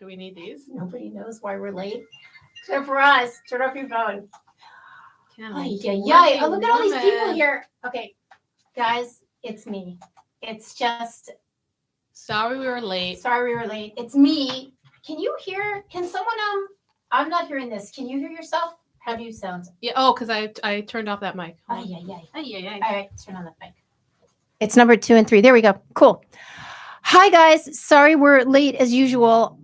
Do we need these? Nobody knows why we're late. Except for us. Turn off your phone. Oh, look at all these people here. Okay, guys, it's me. It's just. Sorry we were late. It's me. Can you hear? Can someone I'm not hearing this. Can you hear yourself? How do you sound? Yeah. Oh, because I turned off that mic. All right, turn on that mic. It's number 2 and 3. There we go. Cool. Hi guys. Sorry we're late as usual.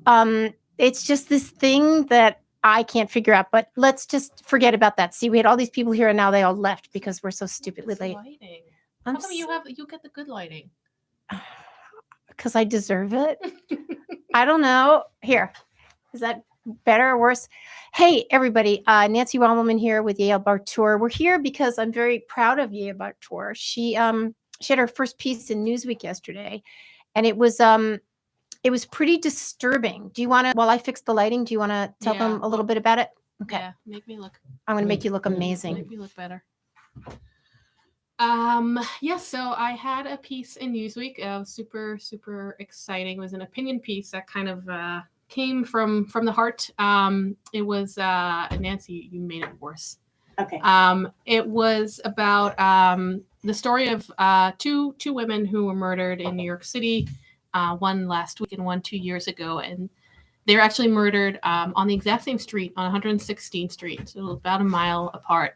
It's just this thing that I can't figure out, but let's just forget about that. See, we had all these people here and now they all left because we're so stupidly late. Lighting. How come you get the good lighting? Because I deserve it. I don't know. Here. Is that better or worse? Hey, everybody. Nancy Rommelmann here with Yael Bartour. We're here because I'm very proud of Yael Bartour. She had her first piece in Newsweek yesterday, and it was pretty disturbing. Do you want to, while I fix the lighting, do you want to tell them a little bit about it? Okay. Yeah, make me look. I'm going to make you look amazing. Make me look better. So I had a piece in Newsweek. Super, super exciting. It was an opinion piece that kind of came from the heart. It was Nancy, you made it worse. Okay. It was about the story of two women who were murdered in New York City. One last week and one 2 years ago, and they were actually murdered on the exact same street on 116th Street, so about a mile apart.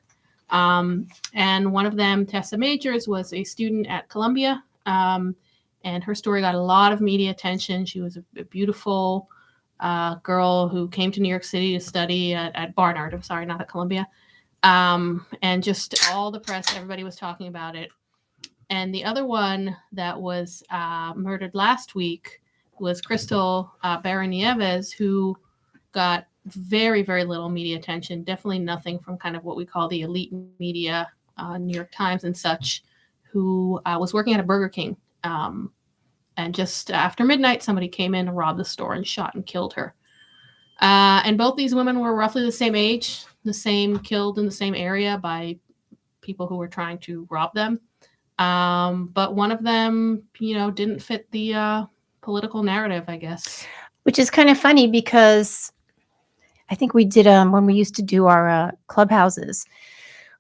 And one of them, Tessa Majors, was a student at Columbia, and her story got a lot of media attention. She was a beautiful girl who came to New York City to study at Barnard. I'm sorry, not at Columbia. And just all the press, everybody was talking about it. And the other one that was murdered last week was Kristal Bayron-Nieves, who got very, very little media attention. Definitely nothing from kind of what we call the elite media, New York Times and such, who was working at a Burger King. And just after midnight, somebody came in and robbed the store and shot and killed her. And both these women were roughly the same age, killed in the same area by people who were trying to rob them. But one of them, didn't fit the political narrative, I guess. Which is kind of funny because I think we did when we used to do our clubhouses,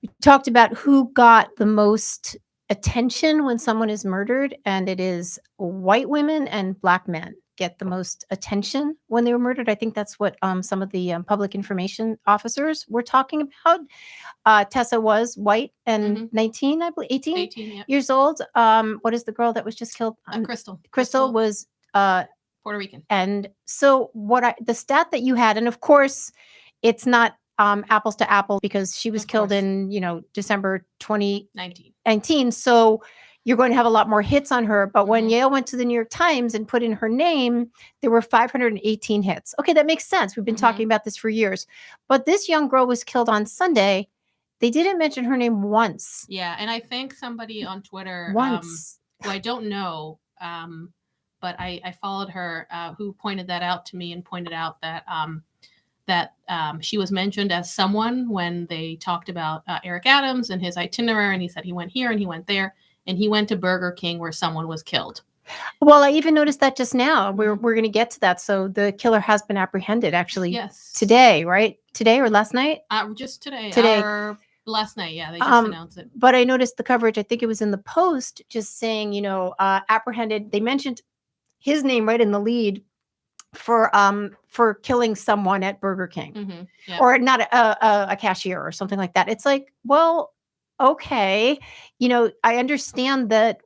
we talked about who got the most attention when someone is murdered, and it is white women and Black men get the most attention when they were murdered. I think that's what some of the public information officers were talking about. Tessa was white and 19, I believe, 18 years old. What is the girl that was just killed? Kristal was Puerto Rican. And so the stat that you had, and of course, it's not apples to apples because she was killed in, December 2019. So you're going to have a lot more hits on her. But when Yael went to the New York Times and put in her name, there were 518 hits. Okay, that makes sense. We've been talking about this for years. But this young girl was killed on Sunday. They didn't mention her name once. Yeah, and I think somebody on Twitter, who I don't know, but I followed her, who pointed that out to me and pointed out that she was mentioned as someone when they talked about Eric Adams and his itinerary, and he said he went here and he went there, and he went to Burger King where someone was killed. Well, I even noticed that just now. We're going to get to that. So the killer has been apprehended actually today, right? Today or last night? Just today. Or last night, yeah. They just announced it. But I noticed the coverage, I think it was in the Post, just saying, apprehended. They mentioned his name right in the lead for killing someone at Burger King, or not a cashier or something like that. It's like, well, okay, I understand that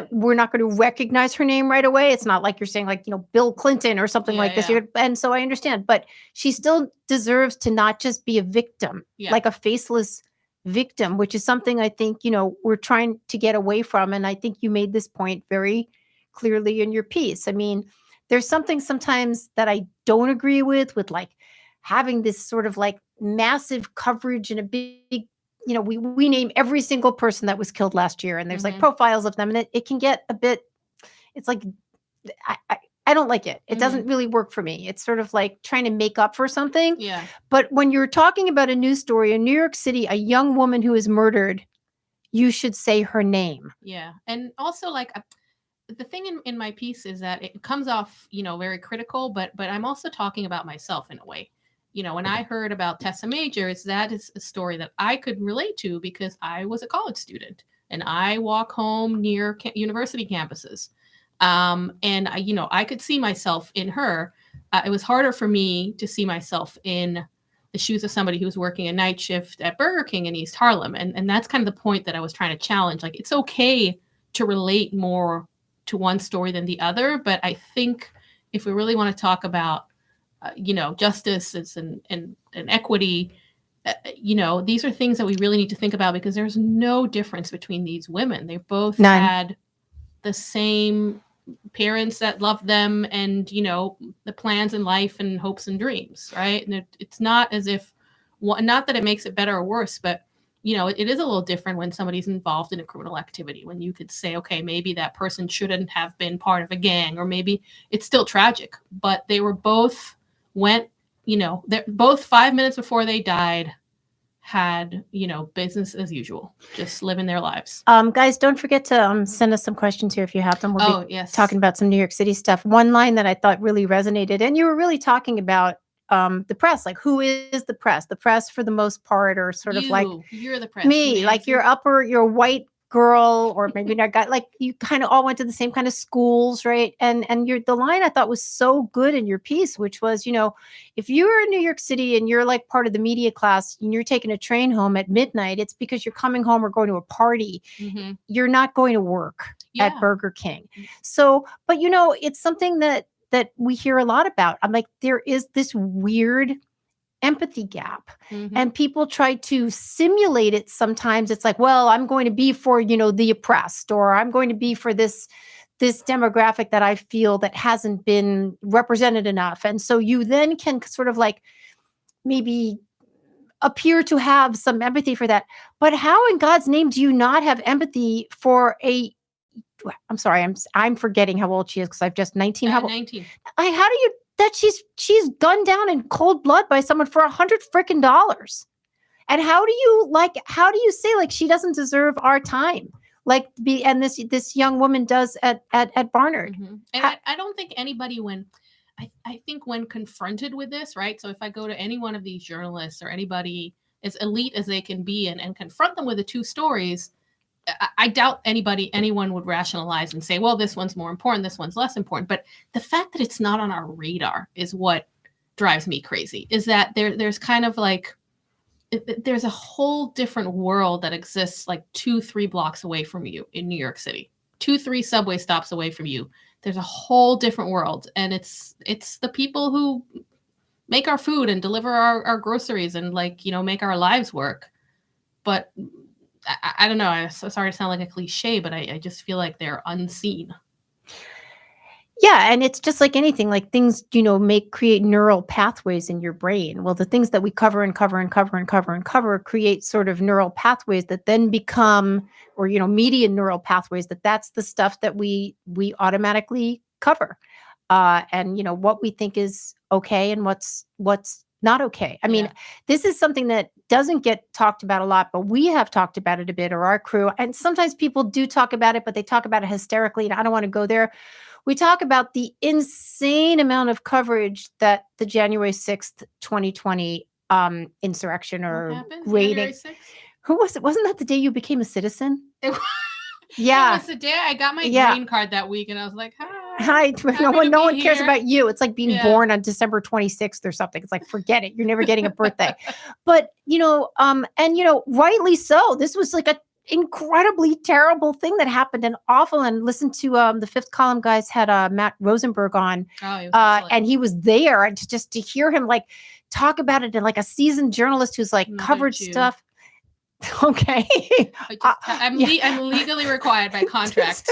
we're not going to recognize her name right away. It's not like you're saying like, Bill Clinton or something like this. And so I understand, but she still deserves to not just be a victim, like a faceless victim, which is something I think, we're trying to get away from. And I think you made this point very clearly in your piece. I mean, there's something sometimes that I don't agree with like having this sort of like massive coverage and a big, we name every single person that was killed last year, and there's like profiles of them, and it can get a bit, it's like, I don't like it. It doesn't really work for me. It's sort of like trying to make up for something. Yeah. But when you're talking about a news story in New York City, a young woman who is murdered, you should say her name. Yeah. And also like the thing in my piece is that it comes off, very critical, but I'm also talking about myself in a way. When I heard about Tessa Majors, that is a story that I could relate to because I was a college student and I walk home near university campuses. And I could see myself in her. It was harder for me to see myself in the shoes of somebody who was working a night shift at Burger King in East Harlem. And that's kind of the point that I was trying to challenge. Like, it's okay to relate more to one story than the other. But I think if we really want to talk about, justice and equity, these are things that we really need to think about because there's no difference between these women. They both had the same parents that loved them and, the plans in life and hopes and dreams, right? And it's not as if, not that it makes it better or worse, but, it is a little different when somebody's involved in a criminal activity, when you could say, okay, maybe that person shouldn't have been part of a gang, or maybe it's still tragic, but they were both they're both 5 minutes before they died had, business as usual, just living their lives. Guys, don't forget to send us some questions here if you have them. We'll be talking about some New York City stuff. One line that I thought really resonated, and you were really talking about the press, like who is the press? The press, for the most part, or sort of like you're the press. Me, Nancy. like you're white girl, or maybe not guy, like you kind of all went to the same kind of schools, right? And the line I thought was so good in your piece, which was, if you're in New York City and you're like part of the media class and you're taking a train home at midnight, it's because you're coming home or going to a party. Mm-hmm. You're not going to work at Burger King. So, but it's something that we hear a lot about. I'm like, there is this weird empathy gap, and people try to simulate it. Sometimes it's like, well, I'm going to be for, the oppressed, or I'm going to be for this demographic that I feel that hasn't been represented enough. And so you then can sort of like maybe appear to have some empathy for that. But how in God's name do you not have empathy for I'm sorry, I'm forgetting how old she is because I've just 19. 19. How do you, that she's gunned down in cold blood by someone for $100 freaking. And how do you say like she doesn't deserve our time? Like and this young woman does at Barnard. Mm-hmm. And I don't think anybody I think when confronted with this, right? So if I go to any one of these journalists or anybody as elite as they can be and confront them with the two stories, I doubt anyone would rationalize and say, well, this one's more important, this one's less important. But the fact that it's not on our radar is what drives me crazy, is that there's kind of like, there's a whole different world that exists like 2-3 blocks away from you in New York City, 2-3 subway stops away from you. There's a whole different world. And it's the people who make our food and deliver our groceries and make our lives work. But I don't know. I'm so sorry to sound like a cliche, but I just feel like they're unseen. Yeah. And it's just like anything, like things, create neural pathways in your brain. Well, the things that we cover and cover and cover and cover and cover create sort of neural pathways that then become, or, media neural pathways, that's the stuff that we automatically cover. And, what we think is okay and what's not okay. I mean, this is something that doesn't get talked about a lot, but we have talked about it a bit, or our crew. And sometimes people do talk about it, but they talk about it hysterically, and I don't want to go there. We talk about the insane amount of coverage that the January 6th, 2020 insurrection or raiding. Who was it? Wasn't that the day you became a citizen? Yeah. It was the day I got my green card that week, and I was like, hi. No one cares about you. It's like being born on December 26th or something. It's like, forget it. You're never getting a birthday. But, rightly so. This was like a incredibly terrible thing that happened, and awful. And listen to the Fifth Column guys had Matt Rosenberg on, and he was there, and just to hear him like talk about it, and like a seasoned journalist who's like covered stuff. Okay. I'm legally required by contract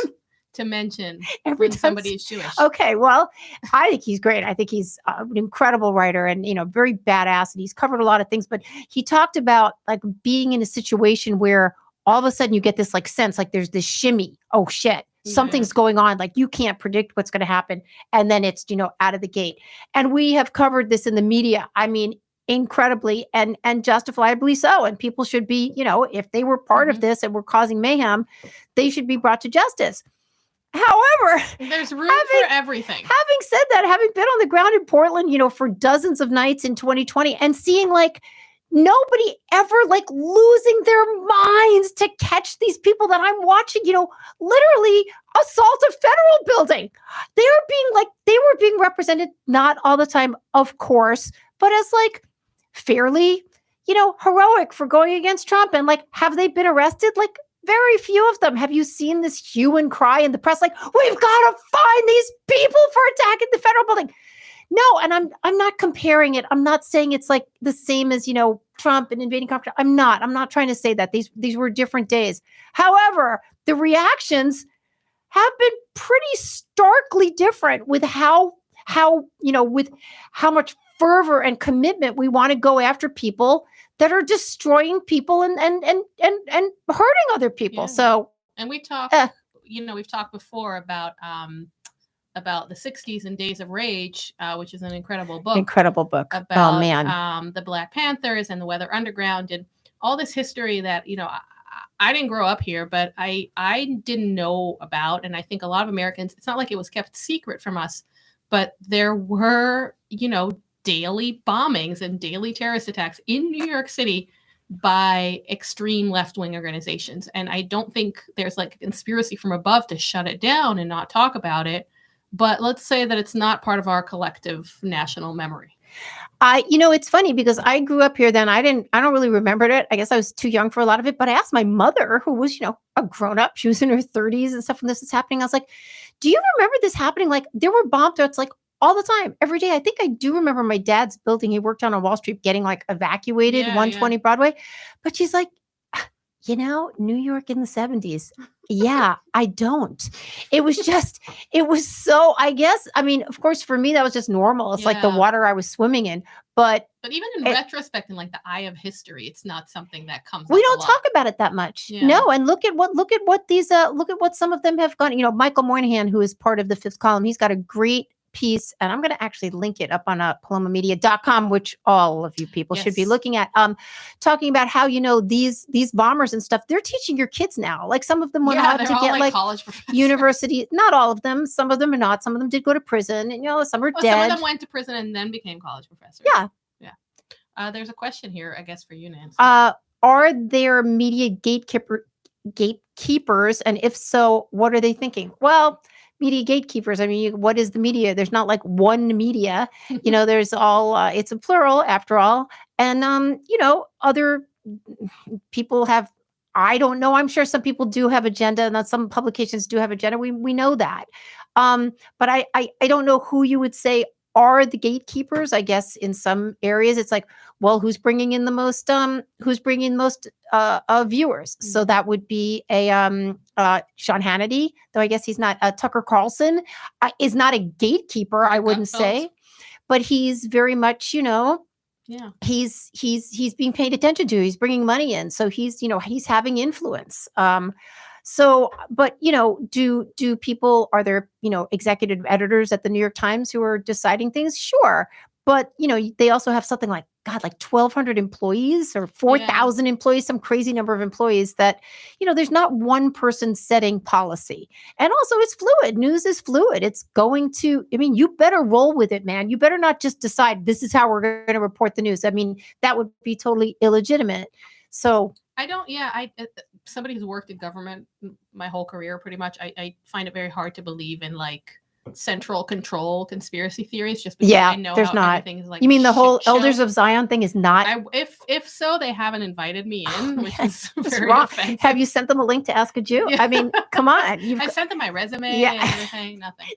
to mention when somebody is Jewish. Okay. Well, I think he's great. I think he's an incredible writer and, very badass. And he's covered a lot of things, but he talked about like being in a situation where all of a sudden you get this like sense, like there's this shimmy. Oh shit. Something's going on. Like you can't predict what's going to happen. And then it's, out of the gate. And we have covered this in the media. I mean, incredibly and justifiably so. And people should be, if they were part of this and were causing mayhem, they should be brought to justice. However, there's room for everything. Having said that, having been on the ground in Portland, for dozens of nights in 2020 and seeing like nobody ever like losing their minds to catch these people that I'm watching, literally assault a federal building. They were being represented, not all the time, of course, but as like fairly, heroic for going against Trump. And like, have they been arrested? Like, very few of them. Have you seen this hue and cry in the press? Like, we've got to find these people for attacking the federal building. No, and I'm not comparing it. I'm not saying it's like the same as, Trump and invading Capitol. I'm not trying to say that. These were different days. However, the reactions have been pretty starkly different with how with how much fervor and commitment we want to go after people that are destroying people and hurting other people. Yeah. So, and we talked, we've talked before about the 60s and Days of Rage, which is an incredible book. About the Black Panthers and the Weather Underground and all this history that, I didn't grow up here, but I didn't know about. And I think a lot of Americans, it's not like it was kept secret from us, but there were, daily bombings and daily terrorist attacks in New York City by extreme left-wing organizations. And I don't think there's like a conspiracy from above to shut it down and not talk about it. But let's say that it's not part of our collective national memory. It's funny because I grew up here then. I don't really remember it. I guess I was too young for a lot of it, but I asked my mother, who was, a grown up, she was in her 30s and stuff when this was happening. I was like, do you remember this happening? Like there were bomb threats like all the time, every day. I think I do remember my dad's building. He worked on Wall Street getting like evacuated, 120 Broadway. But she's like, New York in the 70s. Yeah, I don't. It was so, I guess, of course, for me, that was just normal. It's like the water I was swimming in. But even in retrospect, in like the eye of history, it's not something that comes. We don't talk about it that much. Yeah. No, and look at what some of them have gone. Michael Moynihan, who is part of the Fifth Column, he's got a great piece, and I'm going to actually link it up on palomamedia.com, which all of you people should be looking at, talking about how, these bombers and stuff, they're teaching your kids now. Like some of them went out to get like college university. Not all of them. Some of them are not. Some of them did go to prison, and some are dead. Some of them went to prison and then became college professors. Yeah. There's a question here, I guess, for you, Nancy. Are there media gatekeepers? And if so, what are they thinking? Well, media gatekeepers. What is the media? There's not like one media, there's all, it's a plural after all. And, other people have, I don't know. I'm sure some people do have agenda and that some publications do have agenda. We know that. But I don't know who you would say are the gatekeepers. I guess in some areas it's like, well, who's bringing in the most viewers? So that would be a Sean Hannity, though I guess he's not. Tucker Carlson is not a gatekeeper, I wouldn't say, but he's very much, he's being paid attention to. He's bringing money in, so he's having influence. So, but, do people, are there, executive editors at the New York Times who are deciding things? Sure. But, they also have something like 1,200 employees or 4,000 employees, some crazy number of employees that, there's not one person setting policy. And also it's fluid. News is fluid. It's going to, you better roll with it, man. You better not just decide this is how we're going to report the news. That would be totally illegitimate. So somebody who's worked in government my whole career, pretty much, I find it very hard to believe in like central control conspiracy theories, just because I know there's not. Everything is like, you mean the whole Elders of Zion thing is not? If so, they haven't invited me in, which is very wrong. Offensive. Have you sent them a link to Ask a Jew? Yeah. Come on. I sent them my resume and everything. Nothing.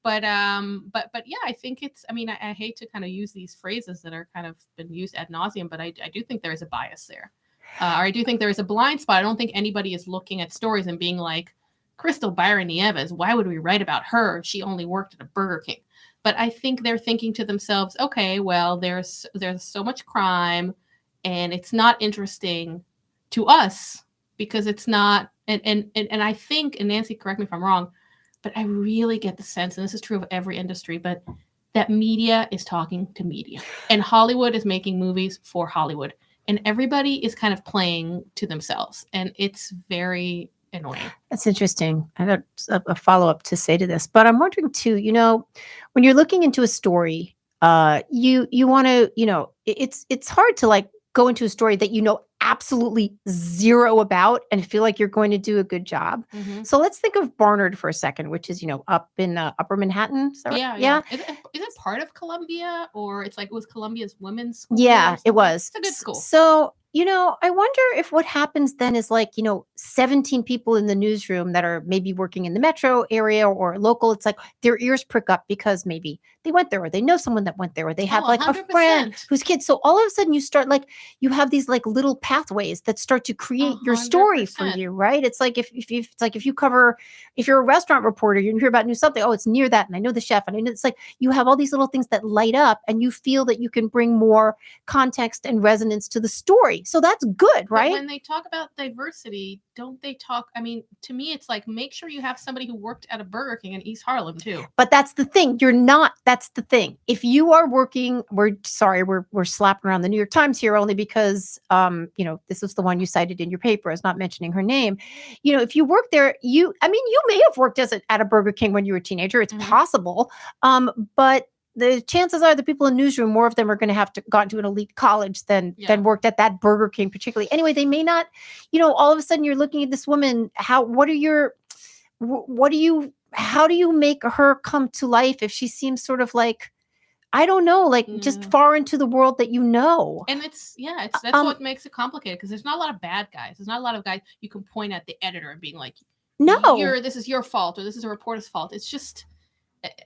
But yeah, I think it's, I hate to kind of use these phrases that are kind of been used ad nauseum, but I do think there is a bias there. Or I do think there is a blind spot. I don't think anybody is looking at stories and being like, Kristal Bayron-Nieves, why would we write about her? She only worked at a Burger King. But I think they're thinking to themselves, okay, well, there's so much crime and it's not interesting to us because it's not, and I think, and Nancy, correct me if I'm wrong, but I really get the sense, and this is true of every industry, but that media is talking to media. And Hollywood is making movies for Hollywood. And everybody is kind of playing to themselves. And it's very annoying. That's interesting. I got a follow-up to say to this, but I'm wondering too, when you're looking into a story, you want to, it's hard to like go into a story that absolutely zero about and feel like you're going to do a good job. Mm-hmm. So let's think of Barnard for a second, which is, up in Upper Manhattan. Is that right? Yeah. Is it part of Columbia, or it's like it was Columbia's women's school? Yeah, it was. It's a good school. So, I wonder if what happens then is like, 17 people in the newsroom that are maybe working in the metro area or local. It's like their ears prick up because maybe they went there or they know someone that went there or they have like 100%. a friend whose kids. So all of a sudden you start like, you have these like little pathways that start to create your story for you, right? It's like if you're a restaurant reporter, you hear about new something. Oh, it's near that. And I know the chef. And I know it's like you have all these little things that light up and you feel that you can bring more context and resonance to the story. So that's good, right? But when they talk about diversity, don't they talk? I mean, to me, it's like make sure you have somebody who worked at a Burger King in East Harlem too. But that's the thing. That's the thing. If you are working, we're slapping around the New York Times here only because, this is the one you cited in your paper as not mentioning her name. If you work there, you may have worked at a Burger King when you were a teenager. It's possible. But the chances are the people in newsroom, more of them are going to have to gone to an elite college than worked at that Burger King particularly. Anyway, they may not, all of a sudden you're looking at this woman. How do you make her come to life if she seems sort of like, I don't know, like just far into the world that And that's what makes it complicated because there's not a lot of bad guys. There's not a lot of guys you can point at the editor and being like, no, this is your fault or this is a reporter's fault. It's just,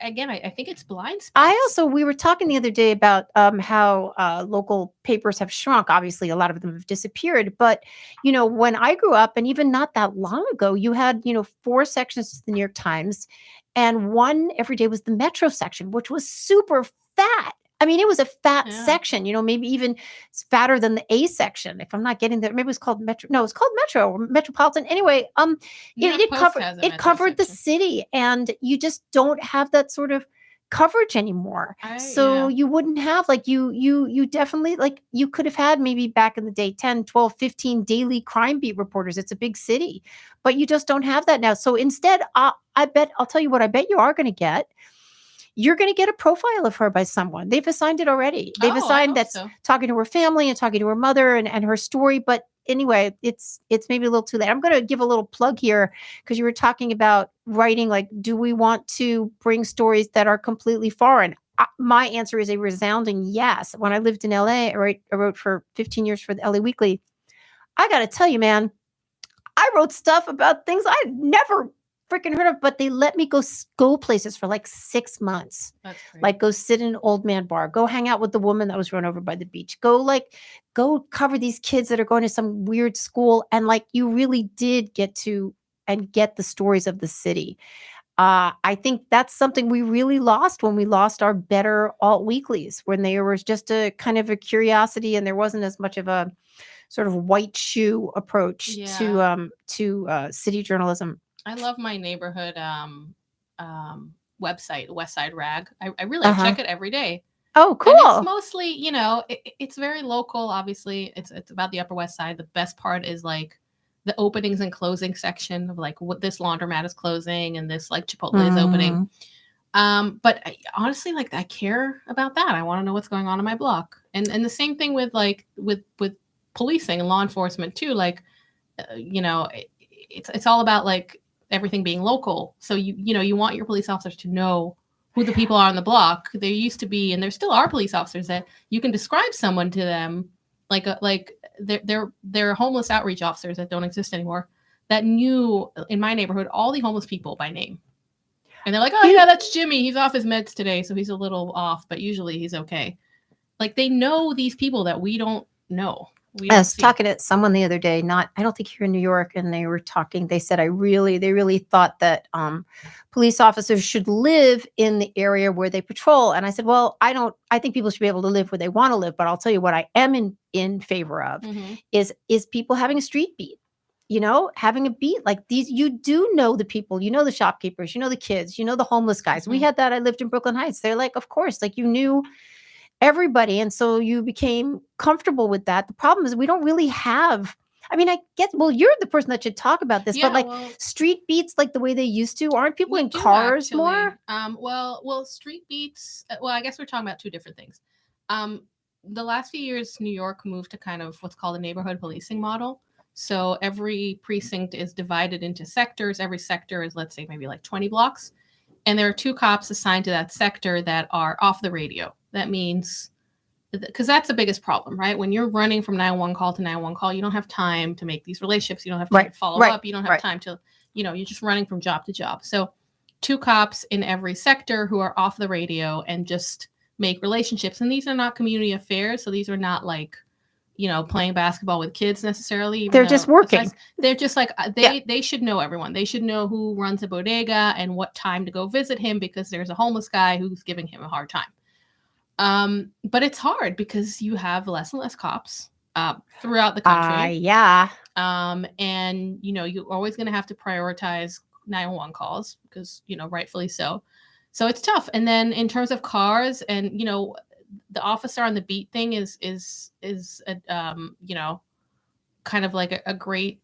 again, I think it's blind spots. We were talking the other day about how local papers have shrunk. Obviously, a lot of them have disappeared. But, when I grew up, and even not that long ago, you had, 4 sections of the New York Times, and one every day was the Metro section, which was super fat. I mean, it was a fat section, maybe even fatter than the A section. If I'm not getting there, maybe it was called Metro. No, it's called Metro or Metropolitan. Anyway, it covered the city, and you just don't have that sort of coverage anymore. You wouldn't have like you definitely like you could have had maybe back in the day 10, 12, 15 daily crime beat reporters. It's a big city, but you just don't have that now. So instead, I'll tell you what I bet you are going to get. You're going to get a profile of her by someone. They've assigned it already. They've assigned that's talking to her family and talking to her mother and her story. But anyway, it's maybe a little too late. I'm going to give a little plug here because you were talking about writing. Like, do we want to bring stories that are completely foreign? My answer is a resounding yes. When I lived in LA, I wrote for 15 years for the LA Weekly. I got to tell you, man, I wrote stuff about things I'd never freaking heard of, but they let me go places for like 6 months. That's great. Like go sit in an old man bar, go hang out with the woman that was run over by the beach, go cover these kids that are going to some weird school. And like, you really did get the stories of the city. I think that's something we really lost when we lost our better alt weeklies, when there was just a kind of a curiosity and there wasn't as much of a sort of white shoe approach to city journalism. I love my neighborhood website, West Side Rag. I really check it every day. Oh, cool. And it's mostly, it's very local. Obviously, it's about the Upper West Side. The best part is like the openings and closing section of like what this laundromat is closing and this like Chipotle is opening. But honestly, like I care about that. I want to know what's going on in my block. And the same thing with like with policing and law enforcement too. Like, it's all about like everything being local. So you want your police officers to know who the people are on the block. There used to be, and there still are police officers that you can describe someone to them like they're homeless outreach officers that don't exist anymore that knew in my neighborhood all the homeless people by name. And they're like, oh yeah, that's Jimmy. He's off his meds today, so he's a little off, but usually he's okay. Like they know these people that we don't know. I was talking to someone the other day, I don't think here in New York, and they were talking, they said they really thought that police officers should live in the area where they patrol. And I said, well, I think people should be able to live where they want to live, but I'll tell you what I am in favor of is people having a street beat, having a beat like these. You do know the people, the shopkeepers, the kids, the homeless guys. We had that. I lived in Brooklyn Heights. They're like, of course, like you knew everybody. And so you became comfortable with that. The problem is we don't really have, I mean, I guess, well, you're the person that should talk about this, Yeah, but like well, street beats, like the way they used to, aren't people we in do cars actually. more? Well, street beats. Well, I guess we're talking about two different things. The last few years, New York moved to kind of what's called a neighborhood policing model. So every precinct is divided into sectors. Every sector is, let's say, maybe like 20 blocks. And there are 2 cops assigned to that sector that are off the radio. That means, because that's the biggest problem, right? When you're running from 911 call to 911 call, you don't have time to make these relationships. You don't have time to follow up. You don't have time to, you're just running from job to job. So 2 cops in every sector who are off the radio and just make relationships. And these are not community affairs. So these are not like, playing basketball with kids necessarily. They're just working. They're just like, they should know everyone. They should know who runs a bodega and what time to go visit him because there's a homeless guy who's giving him a hard time. But it's hard because you have less and less cops throughout the country. Yeah. And, you're always going to have to prioritize 911 calls because, rightfully so. So it's tough. And then in terms of cars and, the officer on the beat thing is a, kind of like a great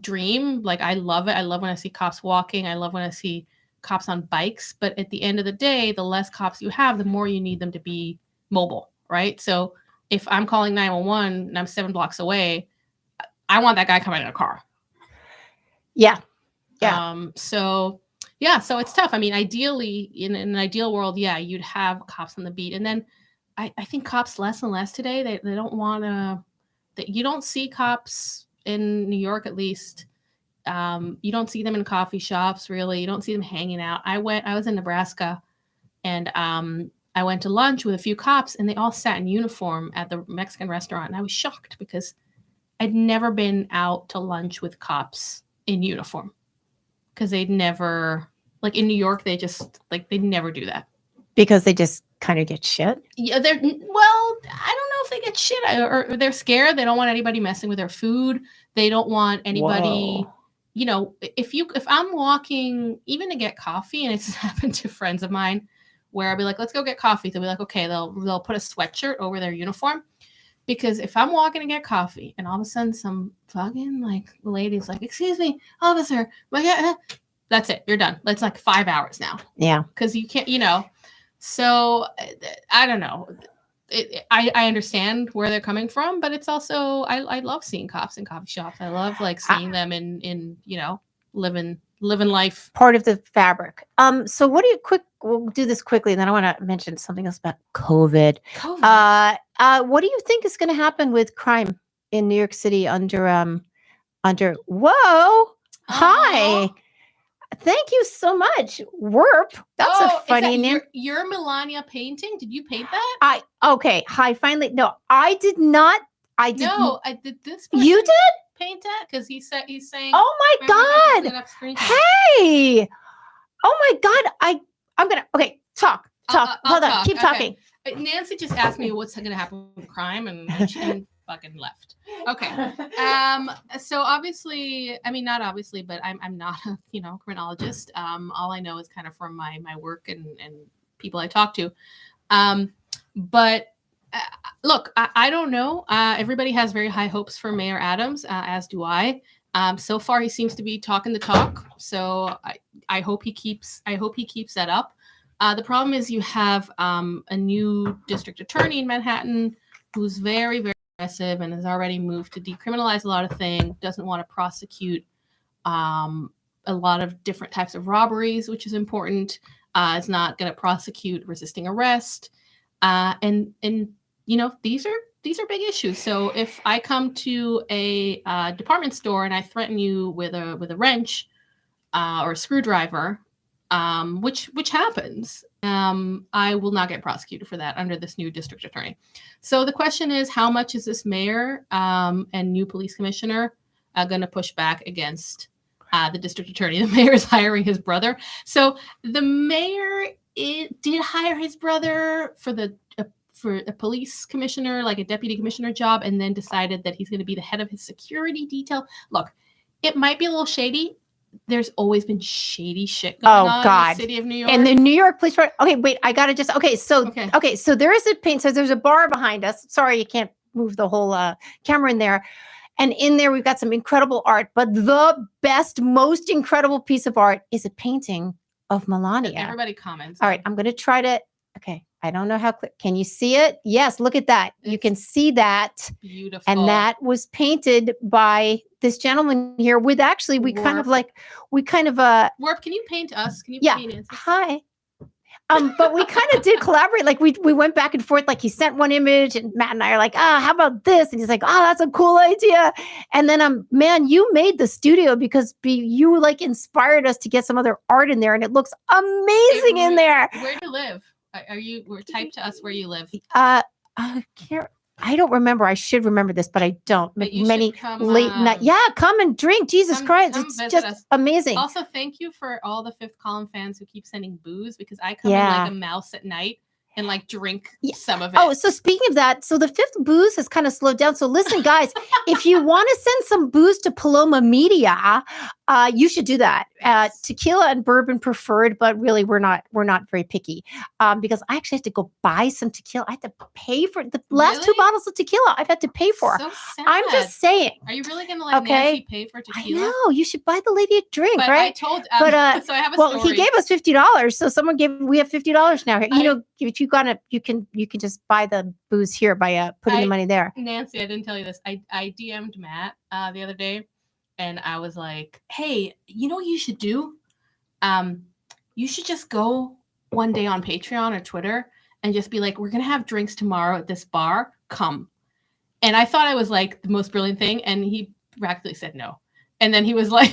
dream. Like, I love it. I love when I see cops walking. I love when I see cops on bikes. But at the end of the day, the less cops you have, the more you need them to be mobile, right? So if I'm calling 911 and I'm 7 blocks away, I want that guy coming in a car. Yeah. So it's tough. I mean, ideally, in an ideal world, you'd have cops on the beat. And then I think cops less and less today, they don't want to, you don't see cops in New York, at least. You don't see them in coffee shops, really. You don't see them hanging out. I was in Nebraska and I went to lunch with a few cops and they all sat in uniform at the Mexican restaurant. And I was shocked because I'd never been out to lunch with cops in uniform. Because they'd never, like in New York, they never do that. Because they just kind of get shit? Yeah, I don't know if they get shit or they're scared. They don't want anybody messing with their food. They don't want anybody, if I'm walking, even to get coffee, and it's happened to friends of mine, where I'll be like, let's go get coffee. They'll be like, okay, they'll put a sweatshirt over their uniform. Because if I'm walking to get coffee and all of a sudden some fucking like lady's like, excuse me, officer, that's it. You're done. It's like 5 hours now. Yeah. Because you can't, so I don't know. I understand where they're coming from, but it's also, I love seeing cops in coffee shops. I love like seeing them in living life. Part of the fabric. So we'll do this quickly, and then I want to mention something else about COVID. What do you think is going to happen with crime in New York City under whoa, hi. Thank you so much. Warp. That's a funny name. Your Melania painting? Did you paint that? Okay. Hi, finally. No, I did not. I did this. You did? Paint that? Because he's saying, oh my God. Hey. Oh my God. I'm going to, okay, talk. Hold on. Keep talking. Nancy just asked me what's going to happen with crime and she fucking left. Okay. So obviously, I mean, not obviously, but I'm not a, criminologist. All I know is kind of from my work and people I talk to. But look, I don't know. Everybody has very high hopes for Mayor Adams, as do I. So far, he seems to be talking the talk. So I hope he keeps that up. The problem is you have a new district attorney in Manhattan who's very, very aggressive and has already moved to decriminalize a lot of things, doesn't want to prosecute a lot of different types of robberies, which is important. Is not going to prosecute resisting arrest. And these are big issues. So if I come to a department store and I threaten you with a wrench or a screwdriver, which happens, I will not get prosecuted for that under this new district attorney. So the question is, how much is this mayor and new police commissioner going to push back against the district attorney? The mayor is hiring his brother. So the mayor did hire his brother for a police commissioner, like a deputy commissioner job, and then decided that he's going to be the head of his security detail. Look, it might be a little shady. There's always been shady shit going on in the city of New York. And the New York police. Okay, wait, I gotta just. Okay, so there is a paint. So there's a bar behind us. Sorry, you can't move the whole camera in there. And in there, we've got some incredible art. But the best, most incredible piece of art is a painting of Melania. Everybody comments. All right, I'm going to try to. Okay, I don't know how clear. Can you see it? Yes, look at that. You can see that. Beautiful. And that was painted by this gentleman here with actually, we Warp. kind of Warp, can you paint us? Can you paint us? Hi. But we kind of did collaborate. Like we went back and forth. Like he sent one image and Matt and I are like, how about this? And he's like, that's a cool idea. And then, man, you made the studio because you like inspired us to get some other art in there. And it looks amazing in there. Where do you live? Type to us where you live. I don't remember. I should remember this, but I don't. But Many late night. Yeah, come and drink. Jesus Christ. It's just amazing. Also, thank you for all the Fifth Column fans who keep sending booze because I come in like a mouse at night and like drink some of it. Oh, so speaking of that, so the fifth booze has kind of slowed down. So listen, guys, if you want to send some booze to Paloma Media, you should do that. Tequila and bourbon preferred, but really we're not very picky because I actually had to go buy some tequila. I had to pay for the last 2 bottles of tequila. I've had to pay for. So sad. I'm just saying. Are you really going to let Nancy pay for tequila? I know. You should buy the lady a drink, but right? I told. So I have a story. Well, he gave us $50, so we have $50 now. If you can just buy the booze here by putting the money there. Nancy, I didn't tell you this. I DM'd Matt the other day. And I was like, hey, you know what you should do? You should just go one day on Patreon or Twitter and just be like, we're going to have drinks tomorrow at this bar. Come. And I thought I was like the most brilliant thing. And he practically said no. And then he was like,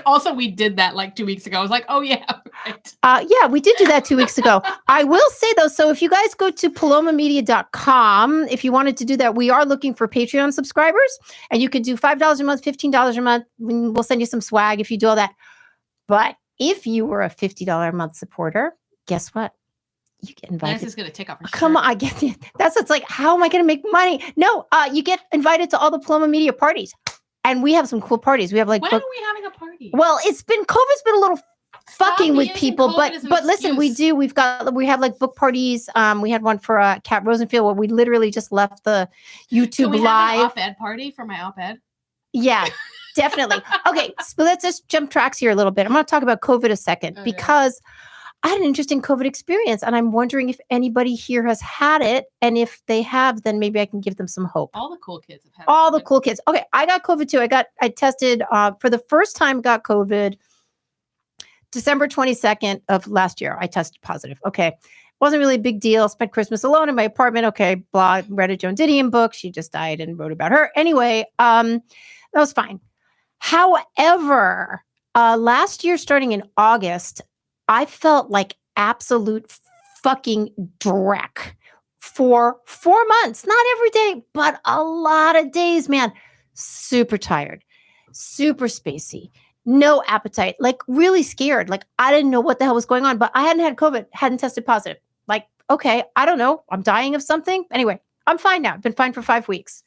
also, we did that like 2 weeks ago. I was like, oh, yeah. Right. Yeah, we did do that 2 weeks ago. I will say, though, so if you guys go to palomamedia.com, if you wanted to do that, we are looking for Patreon subscribers. And you could do $5 a month, $15 a month. We'll send you some swag if you do all that. But if you were a $50 a month supporter, guess what? You get invited. Nancy's going to take off her shirt. Come on, I get it. That's what's like, how am I going to make money? No, you get invited to all the Paloma Media parties. And we have some cool parties. We have like when are we having a party? Well, COVID's been a little fucking with people, but listen, we have like book parties. We had one for Kat Rosenfield where we literally just left the YouTube Can we live. Have an op-ed party for my op-ed? Yeah, definitely. Okay, so let's just jump tracks here a little bit. I'm going to talk about COVID a second because I had an interesting COVID experience, and I'm wondering if anybody here has had it, and if they have, then maybe I can give them some hope. All the cool kids have had all COVID. The cool kids. Okay, I got COVID too. I tested for the first time. Got COVID December 22nd of last year. I tested positive. Okay, wasn't really a big deal. Spent Christmas alone in my apartment. Okay, blah. Read a Joan Didion book. She just died and wrote about her. Anyway, that was fine. However, last year, starting in August, I felt like absolute fucking dreck for 4 months. Not every day, but a lot of days, man. Super tired, super spacey, no appetite, like really scared. Like I didn't know what the hell was going on, but I hadn't had COVID, hadn't tested positive. Like, okay, I don't know. I'm dying of something. Anyway, I'm fine now. I've been fine for 5 weeks.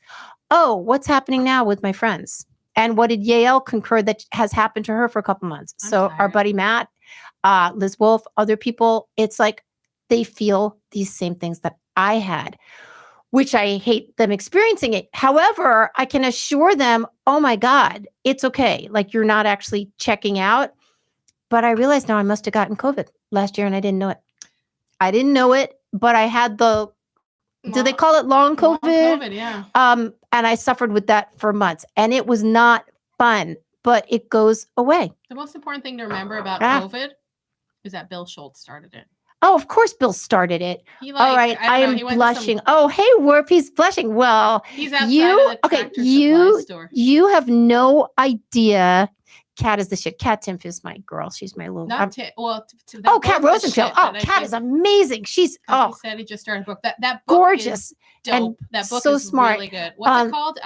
Oh, what's happening now with my friends? And what did Yael concur that has happened to her for a couple months? Our buddy Matt, Liz Wolf, other people, it's like they feel these same things that I had, which I hate them experiencing it. However, I can assure them, oh my God, it's okay. Like you're not actually checking out. But I realized now I must have gotten COVID last year and I didn't know it. I didn't know it, but I had do they call it long COVID? Long COVID, yeah. And I suffered with that for months and it was not fun, but it goes away. The most important thing to remember about COVID is that Bill Schultz started it. Oh, of course, Bill started it. All right, I am blushing. Oh, hey, Warp, he's blushing. Well, he's outside of the Tractor Supply store. You have no idea. Kat is the shit. Kat Timpf is my girl. She's my little. Kat Rosenfield. Oh, Kat is amazing. She's he said he just started a book. That book gorgeous. Is dope. And that book so is smart. Really good. What's it called?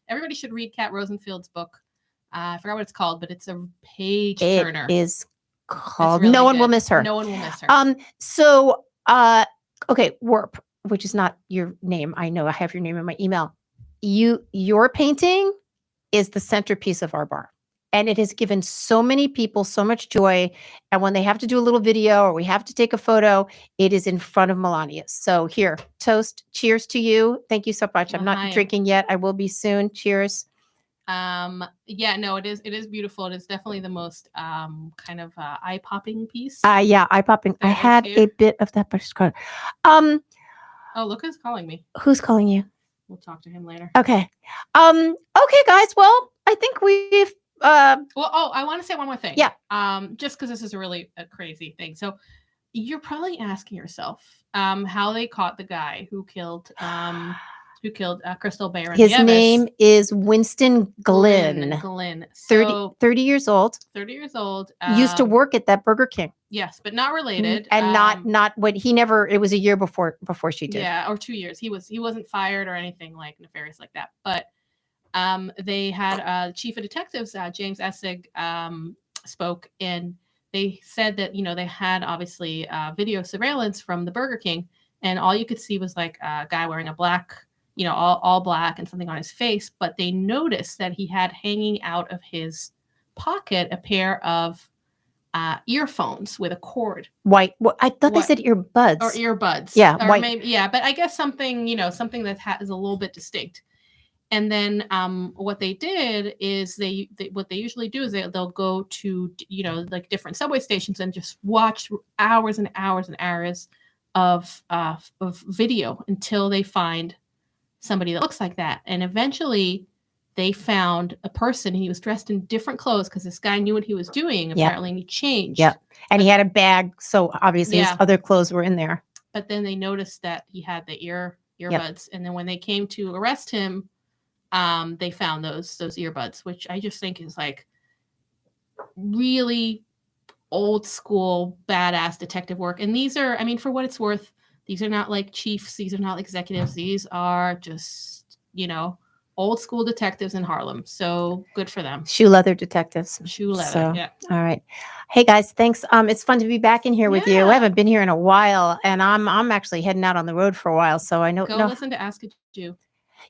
Everybody should read Kat Rosenfield's book. I forgot what it's called, but it's a page turner. It is called really No One Will Miss Her. No One Will Miss Her. So okay, Warp, which is not your name. I know I have your name in my email. Your painting is the centerpiece of our bar. And it has given so many people so much joy. And when they have to do a little video or we have to take a photo, it is in front of Melania. So here, toast. Cheers to you. Thank you so much. I'm not drinking yet. I will be soon. Cheers. Yeah, no, it is beautiful. It is definitely the most kind of eye-popping piece. Yeah, eye-popping. I had a bit of that, but it's good. Oh, look who's calling me. Who's calling you? We'll talk to him later. Okay. Okay, guys. Well, I think we've I want to say one more thing. Yeah. Just because this is a crazy thing. So you're probably asking yourself how they caught the guy who killed Kristal Bayron-Nieves. His name is Winston Glynn. Glynn. 30 years old. 30 years old. Used to work at that Burger King. Yes, but not related. And not what he never, it was a year before she did. Yeah, or 2 years. He wasn't fired or anything like nefarious like that. But they had chief of detectives, James Essig, spoke, and they said that, they had obviously video surveillance from the Burger King, and all you could see was like a guy wearing a black, all black and something on his face. But they noticed that he had hanging out of his pocket a pair of earphones with a cord. White. Well, I thought they said earbuds. Or earbuds. Yeah. Or white. Maybe, yeah, but I guess something that is a little bit distinct. And then what they did is what they usually do is they'll go to, like different subway stations and just watch hours and hours and hours of video until they find somebody that looks like that. And eventually they found a person. He was dressed in different clothes because this guy knew what he was doing. Apparently, and he changed. Yeah. And he had a bag. So obviously his other clothes were in there. But then they noticed that he had the earbuds. And then when they came to arrest him, they found those earbuds, which I just think is like really old school, badass detective work. And these are, for what it's worth, these are not like chiefs. These are not executives. These are just, old school detectives in Harlem. So good for them. Shoe leather detectives. Shoe leather. So, yeah. All right. Hey guys, thanks. It's fun to be back in here with you. I haven't been here in a while, and I'm actually heading out on the road for a while. So I know. Go listen to Ask a Jew.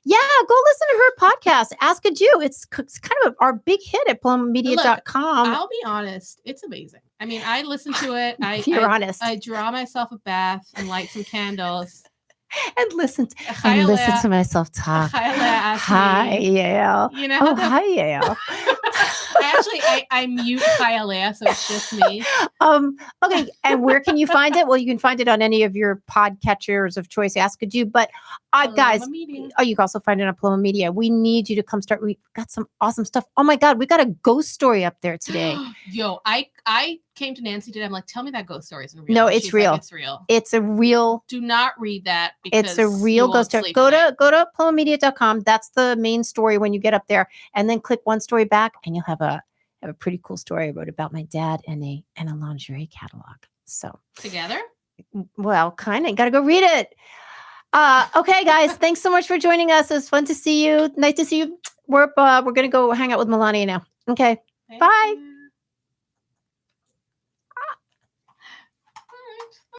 Yeah, go listen to her podcast, Ask a Jew. It's kind of our big hit at plummedia.com. I'll be honest. It's amazing. I listen to it. You're honest. I draw myself a bath and light some candles. And listen to myself talk. Hi, Yael. Hi, Yael. I mute Yael, so it's just me. Okay, and where can you find it? Well, you can find it on any of your podcatchers of choice. Ask a Jew, but guys, you can also find it on Paloma Media. We need you to come start. We got some awesome stuff. Oh my God, we got a ghost story up there today. Yo, I came to Nancy today. I'm like, tell me that ghost story isn't real. No, it's real. Like, it's real. It's a real. Do not read that. Because it's a real ghost story. Go to palomedia.com. That's the main story when you get up there, and then click one story back, and you'll have a pretty cool story I wrote about my dad and a lingerie catalog. So together? Well, kind of. Got to go read it. Okay, guys. Thanks so much for joining us. It was fun to see you. Nice to see you. We're gonna go hang out with Melania now. Okay. Bye.